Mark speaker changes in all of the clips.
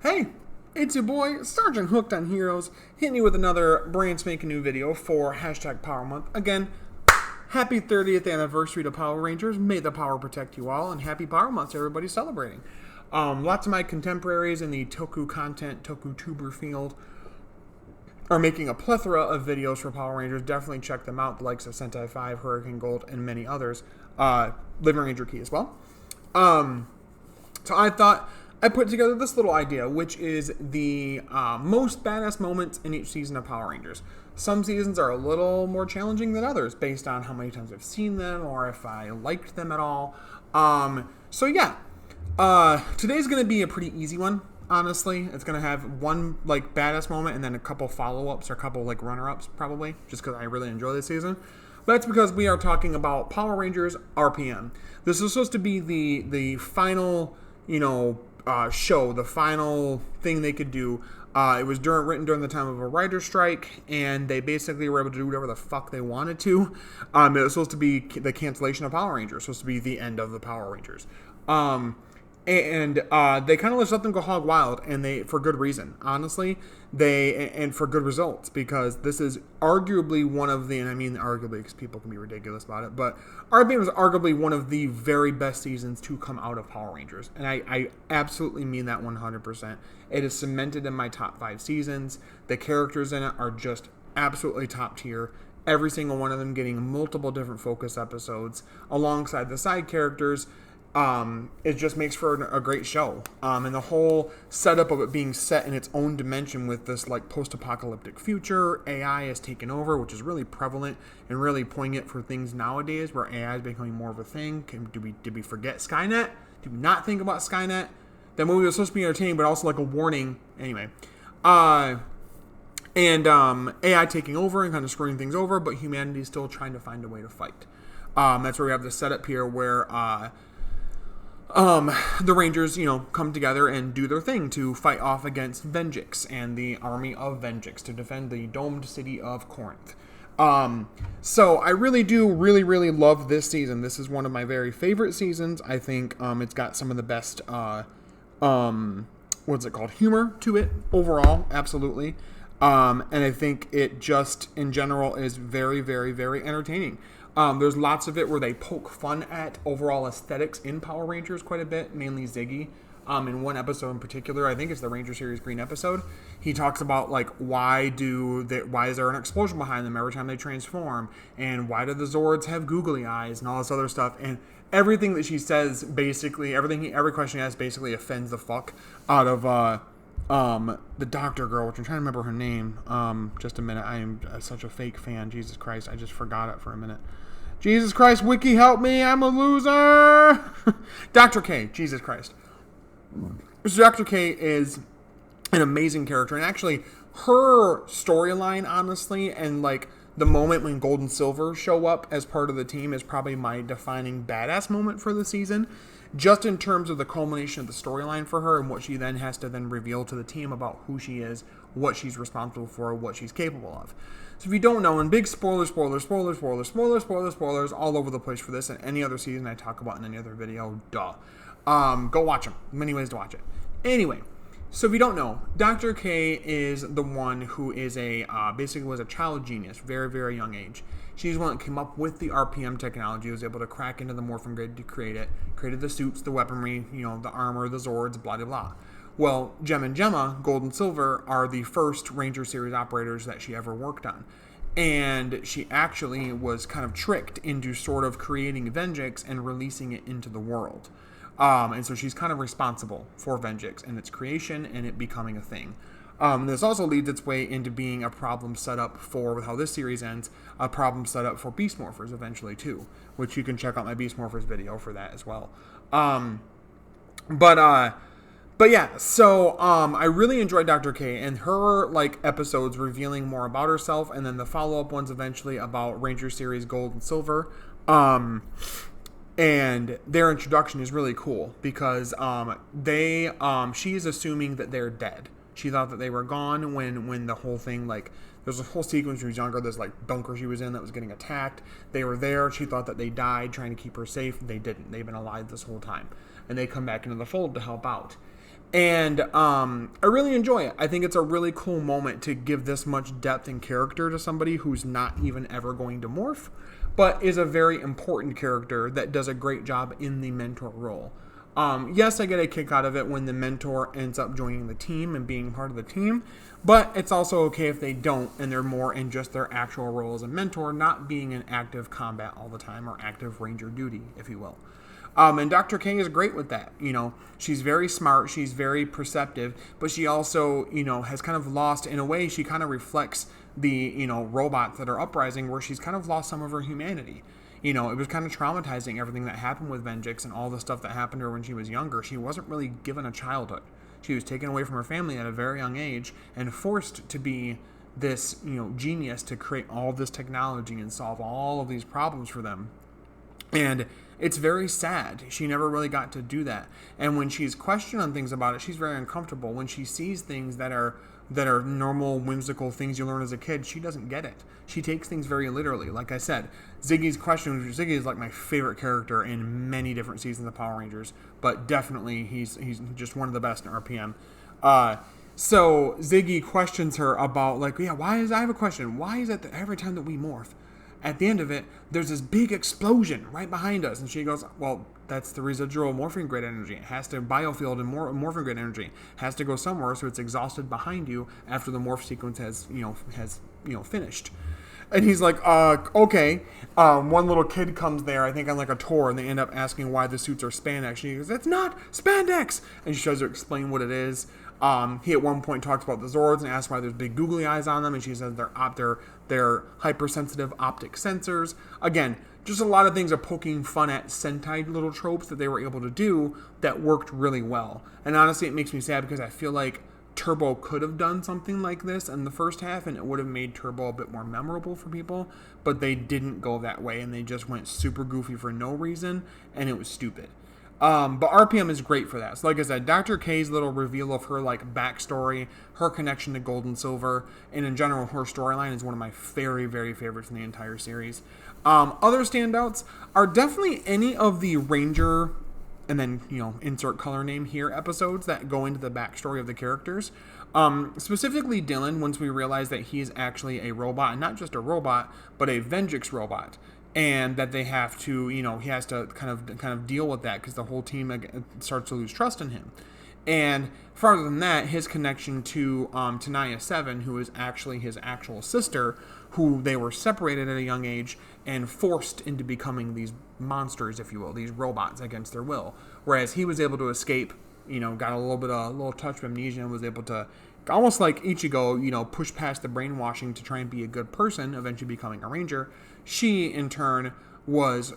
Speaker 1: Hey, it's your boy, Sergeant Hooked on Heroes, hitting you with another brand spanking new video for hashtag Power Month. Again, happy 30th anniversary to Power Rangers. May the power protect you all, and happy Power Month to everybody celebrating. Lots of my contemporaries in the Toku content, Toku tuber field, are making a plethora of videos for Power Rangers. Definitely check them out, the likes of Sentai 5, Hurricane Gold, and many others. Living Ranger Key as well. So I thought I put together this little idea, which is the most badass moments in each season of Power Rangers. Some seasons are a little more challenging than others based on how many times I've seen them or if I liked them at all. Today's going to be a pretty easy one, honestly. It's going to have one like badass moment and then a couple follow-ups or a couple like runner-ups probably, just because I really enjoy this season. But that's because we are talking about Power Rangers RPM. This is supposed to be the final, show, the final thing they could do. It was written during the time of a writer's strike, and they basically were able to do whatever the fuck they wanted to. It was supposed to be the cancellation of Power Rangers, supposed to be the end of the Power Rangers. They kind of just let them go hog wild, and they, for good reason, honestly, and for good results, because this is arguably one of the, and I mean arguably because people can be ridiculous about it, but RPM is arguably one of the very best seasons to come out of Power Rangers, and I absolutely mean that 100%. It is cemented in my top 5 seasons. The characters in it are just absolutely top tier. Every single one of them getting multiple different focus episodes alongside the side characters. It just makes for a great show. And the whole setup of it being set in its own dimension with this like post-apocalyptic future, AI is taken over, which is really prevalent and really poignant for things nowadays where AI is becoming more of a thing. Did we forget Skynet? Did we not think about Skynet? That movie was supposed to be entertaining, but also like a warning. Anyway, AI taking over and kind of screwing things over, but humanity is still trying to find a way to fight. That's where we have the setup here where the Rangers, come together and do their thing to fight off against Venjix and the army of Venjix to defend the domed city of Corinth. So I really do really love this season. This is one of my very favorite seasons. I think it's got some of the best humor to it overall, absolutely. And I think it just in general is very entertaining. There's lots of it where they poke fun at overall aesthetics in Power Rangers quite a bit, mainly Ziggy. In one episode in particular, I think it's the Ranger Series Green episode, he talks about like why is there an explosion behind them every time they transform, and why do the Zords have googly eyes and all this other stuff, and everything that she says, basically every question he asks basically offends the fuck out of the doctor girl, which I'm trying to remember her name. Just a minute. I am such a fake fan. Jesus Christ. I just forgot it for a minute. Jesus Christ, Wiki, help me. I'm a loser. Dr. K. Jesus Christ. So Dr. K is an amazing character. And actually, her storyline, honestly, and like the moment when Gold and Silver show up as part of the team is probably my defining badass moment for the season. Just in terms of the culmination of the storyline for her and what she then has to then reveal to the team about who she is, what she's responsible for, what she's capable of. So if you don't know, and big spoilers all over the place for this and any other season I talk about in any other video, duh. Go watch them. Many ways to watch it. Anyway, so if you don't know, Dr. K is the one who is basically was a child genius, very young age. She's the one that came up with the RPM technology, was able to crack into the Morphin Grid to create it, created the suits, the weaponry, the armor, the Zords, blah, blah, blah. Well, Gem and Gemma, Gold and Silver, are the first Ranger Series operators that she ever worked on. And she actually was kind of tricked into sort of creating Venjix and releasing it into the world. And so she's kind of responsible for Venjix and its creation and it becoming a thing. This also leads its way into being a problem set up for, with how this series ends, a problem set up for Beast Morphers eventually too, which you can check out my Beast Morphers video for that as well. I really enjoyed Dr. K and her like episodes revealing more about herself, and then the follow-up ones eventually about Ranger Series Gold and Silver. And their introduction is really cool because she's assuming that they're dead. She thought that they were gone when the whole thing, like, there's a whole sequence when she was younger, there's like bunker she was in that was getting attacked. They were there. She thought that they died trying to keep her safe. They didn't. They've been alive this whole time. And they come back into the fold to help out. And I really enjoy it. I think it's a really cool moment to give this much depth and character to somebody who's not even ever going to morph, but is a very important character that does a great job in the mentor role. Yes, I get a kick out of it when the mentor ends up joining the team and being part of the team, but it's also okay if they don't and they're more in just their actual role as a mentor, not being in active combat all the time or active ranger duty, if you will. And Dr. K is great with that. She's very smart. She's very perceptive, but she also, has kind of lost, in a way, she kind of reflects the, robots that are uprising where she's kind of lost some of her humanity. It was kind of traumatizing, everything that happened with Venjix and all the stuff that happened to her when she was younger. She wasn't really given a childhood. She was taken away from her family at a very young age and forced to be this, genius to create all this technology and solve all of these problems for them. And it's very sad. She never really got to do that. And when she's questioned on things about it, she's very uncomfortable. When she sees things that are normal, whimsical things you learn as a kid, she doesn't get it. She takes things very literally. Like I said, Ziggy is like my favorite character in many different seasons of Power Rangers, but definitely he's just one of the best in RPM. So Ziggy questions her about I have a question. Why is it that every time that we morph, at the end of it, there's this big explosion right behind us? And she goes, well, that's the residual morphing grid energy. It has to biofield and morphing grid energy. It has to go somewhere, so it's exhausted behind you after the morph sequence has finished. And he's like, okay. One little kid comes there, I think on a tour, and they end up asking why the suits are spandex. And he goes, it's not spandex! And she tries to explain what it is. He at one point talks about the Zords and asks why there's big googly eyes on them, and she says they're hypersensitive optic sensors. Again, just a lot of things are poking fun at Sentai little tropes that they were able to do that worked really well. And honestly, it makes me sad because I feel like Turbo could have done something like this in the first half, and it would have made Turbo a bit more memorable for people, but they didn't go that way, and they just went super goofy for no reason, and it was stupid. But RPM is great for that. So like I said, Dr. K's little reveal of her backstory, her connection to Gold and Silver, and in general her storyline is one of my very, very favorites in the entire series. Other standouts are definitely any of the Ranger, and then, insert color name here, episodes that go into the backstory of the characters. Specifically Dylan, once we realize that he's actually a robot, and not just a robot, but a Venjix robot. And that they have to, he has to kind of deal with that because the whole team starts to lose trust in him. And farther than that, his connection to Tenaya 7, who is actually his actual sister, who they were separated at a young age and forced into becoming these monsters, if you will, these robots against their will. Whereas he was able to escape, got a little touch of amnesia and was able to, almost like Ichigo, push past the brainwashing to try and be a good person, eventually becoming a ranger. She, in turn, was,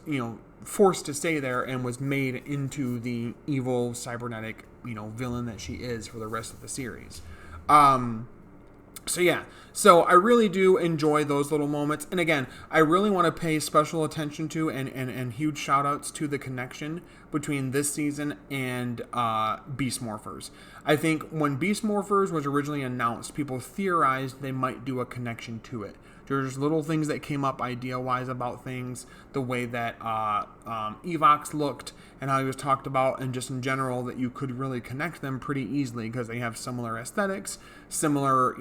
Speaker 1: forced to stay there and was made into the evil cybernetic, villain that she is for the rest of the series. So I really do enjoy those little moments. And again, I really want to pay special attention to and huge shout outs to the connection between this season and Beast Morphers. I think when Beast Morphers was originally announced, people theorized they might do a connection to it. There's little things that came up idea-wise about things, the way that Evox looked and how he was talked about, and just in general that you could really connect them pretty easily because they have similar aesthetics, similar,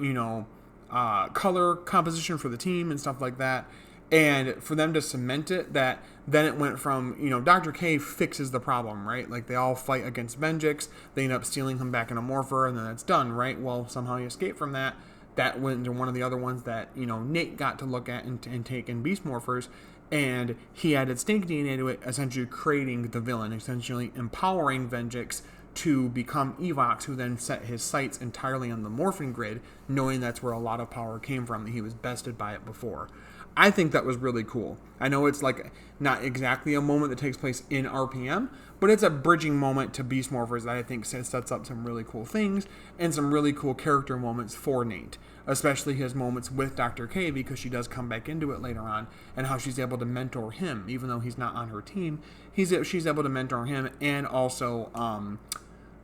Speaker 1: color composition for the team and stuff like that. And for them to cement it, that then it went from, Dr. K fixes the problem, right? Like they all fight against Venjix, they end up stealing him back in a morpher, and then it's done, right? Well, somehow he escaped from that. That went into one of the other ones that, Nate got to look at and take in Beast Morphers, and he added Stink DNA to it, essentially creating the villain, essentially empowering Venjix to become Evox, who then set his sights entirely on the morphing grid, knowing that's where a lot of power came from, that he was bested by it before. I think that was really cool. I know it's not exactly a moment that takes place in RPM, but it's a bridging moment to Beast Morphers that I think sets up some really cool things and some really cool character moments for Nate, especially his moments with Dr. K, because she does come back into it later on, and how she's able to mentor him, even though he's not on her team. She's able to mentor him, and also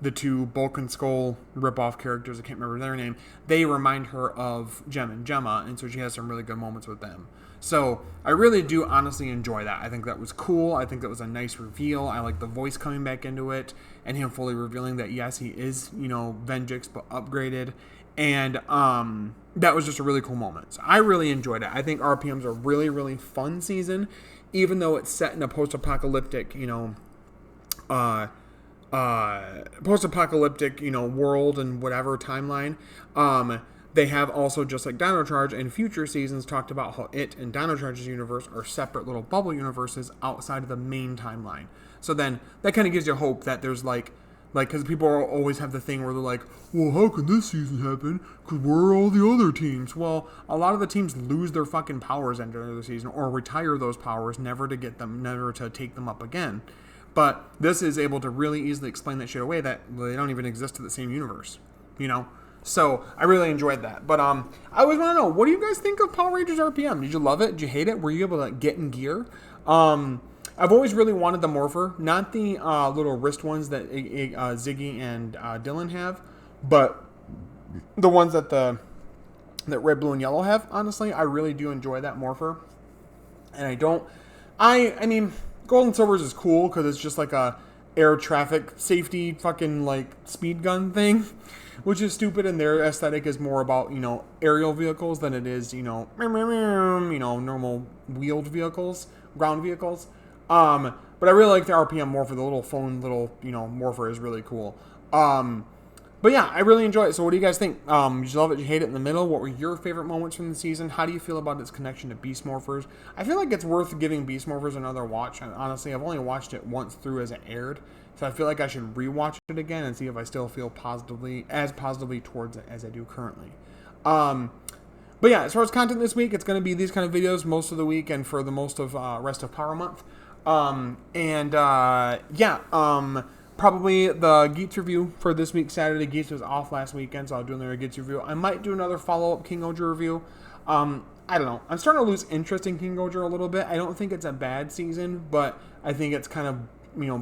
Speaker 1: the two Bulk and Skull ripoff characters, I can't remember their name, they remind her of Gem and Gemma, and so she has some really good moments with them. So I really do honestly enjoy that. I think that was cool. I think that was a nice reveal. I like the voice coming back into it and him fully revealing that yes, he is, Venjix but upgraded. And that was just a really cool moment. So I really enjoyed it. I think RPM's a really, really fun season, even though it's set in a post-apocalyptic, world and whatever timeline. They have also, just like Dino Charge in future seasons, talked about how it and Dino Charge's universe are separate little bubble universes outside of the main timeline. So then that kind of gives you hope that there's because people always have the thing where they're like, well, how can this season happen? Because where are all the other teams? Well, a lot of the teams lose their fucking powers at the end of the season or retire those powers, never to take them up again. But this is able to really easily explain that shit away, that they don't even exist in the same universe, So I really enjoyed that. But I always want to know, what do you guys think of Power Rangers RPM? Did you love it? Did you hate it? Were you able to get in gear? I've always really wanted the Morpher, not the little wrist ones that Ziggy and Dylan have, but the ones that Red, Blue, and Yellow have. Honestly, I really do enjoy that Morpher, and I mean, Gold and Silvers is cool because it's just like a air traffic safety fucking speed gun thing, which is stupid, and their aesthetic is more about aerial vehicles than it is normal wheeled vehicles, ground vehicles. But I really like the RPM Morpher. The little phone Morpher is really cool. But yeah, I really enjoy it. So what do you guys think? Did you love it? Did you hate it in the middle? What were your favorite moments from the season? How do you feel about its connection to Beast Morphers? I feel like it's worth giving Beast Morphers another watch. Honestly, I've only watched it once through as it aired, so I feel like I should rewatch it again and see if I still feel positively towards it as I do currently. But yeah, as far as content this week, it's going to be these kind of videos most of the week and for the most of rest of Power Month. Probably the Geats review for this week, Saturday. Geats was off last weekend, so I'll do another Geats review. I might do another follow-up King Oger review. I don't know. I'm starting to lose interest in King Oger a little bit. I don't think it's a bad season, but I think it's kind of,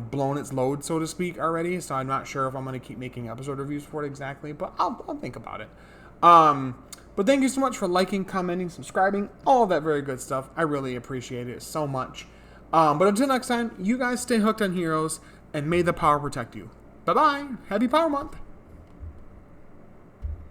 Speaker 1: blown its load, so to speak, already. So I'm not sure if I'm going to keep making episode reviews for it exactly, but I'll think about it. But thank you so much for liking, commenting, subscribing, all of that very good stuff. I really appreciate it so much. But until next time, you guys stay hooked on Heroes, and may the power protect you. Bye-bye. Happy Power Month.